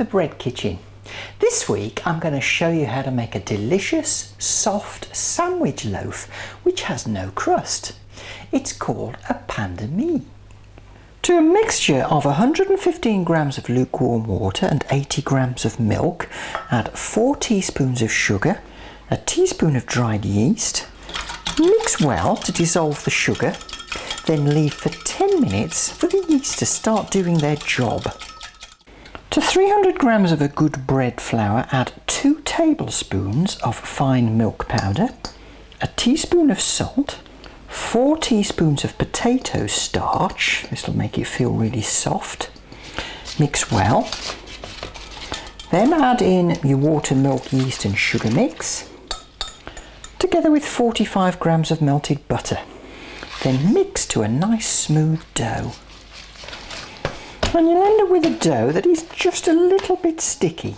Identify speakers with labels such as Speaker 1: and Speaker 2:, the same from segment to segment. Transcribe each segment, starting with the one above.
Speaker 1: the bread kitchen. This week I'm going to show you how to make a delicious soft sandwich loaf which has no crust. It's called a pain de mie. To a mixture of 115 grams of lukewarm water and 80 grams of milk, add 4 teaspoons of sugar, a teaspoon of dried yeast. Mix well to dissolve the sugar, then leave for 10 minutes for the yeast to start doing their job. To 300 grams of a good bread flour, add 2 tablespoons of fine milk powder, a teaspoon of salt, 4 teaspoons of potato starch. This will make it feel really soft. Mix well. Then add in your water, milk, yeast and sugar mix, together with 45 grams of melted butter. Then mix to a nice smooth dough. And you'll end up with a dough that is just a little bit sticky.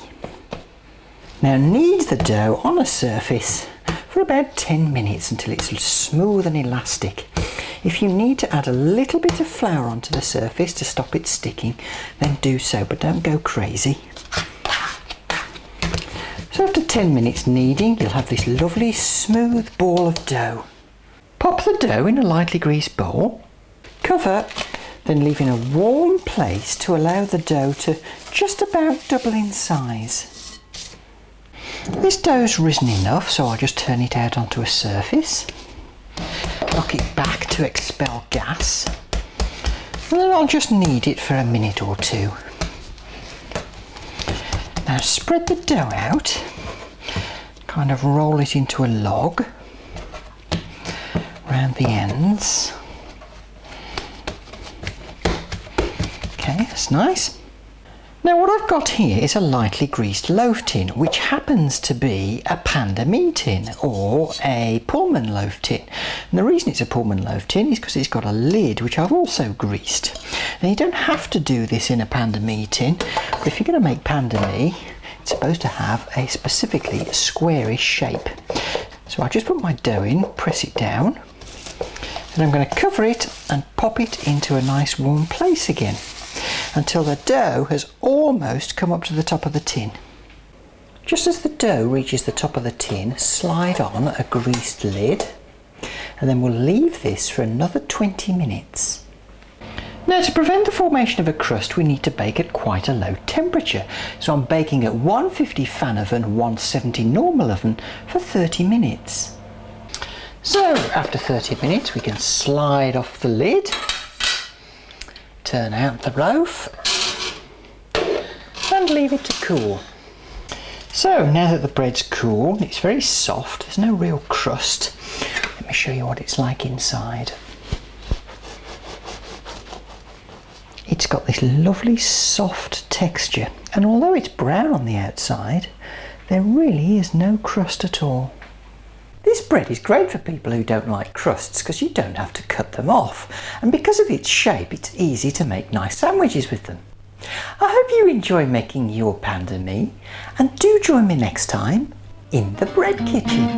Speaker 1: Now knead the dough on a surface for about 10 minutes until it's smooth and elastic. If you need to add a little bit of flour onto the surface to stop it sticking, then do so, but don't go crazy. So after 10 minutes kneading, you'll have this lovely smooth ball of dough. Pop the dough in a lightly greased bowl, cover, then leave in a warm place to allow the dough to just about double in size. This dough's risen enough, so I'll just turn it out onto a surface, knock it back to expel gas, and then I'll just knead it for a minute or two. Now spread the dough out, kind of roll it into a log around the ends. Okay, that's nice. Now what I've got here is a lightly greased loaf tin, which happens to be a pain de mie tin or a Pullman loaf tin. And the reason it's a Pullman loaf tin is because it's got a lid which I've also greased. Now you don't have to do this in a pain de mie tin, but if you're going to make pain de mie, it's supposed to have a specifically squarish shape. So I'll just put my dough in, press it down, and I'm going to cover it and pop it into a nice warm place again until the dough has almost come up to the top of the tin. Just as the dough reaches the top of the tin, slide on a greased lid, and then we'll leave this for another 20 minutes. Now to prevent the formation of a crust, we need to bake at quite a low temperature. So I'm baking at 150 fan oven, 170 normal oven for 30 minutes. So after 30 minutes we can slide off the lid, turn out the loaf and leave it to cool. So now that the bread's cool, it's very soft, there's no real crust. Let me show you what it's like inside. It's got this lovely soft texture, and although it's brown on the outside, there really is no crust at all. This bread is great for people who don't like crusts because you don't have to cut them off, and because of its shape it's easy to make nice sandwiches with them. I hope you enjoy making your pain de mie, and do join me next time in the bread kitchen.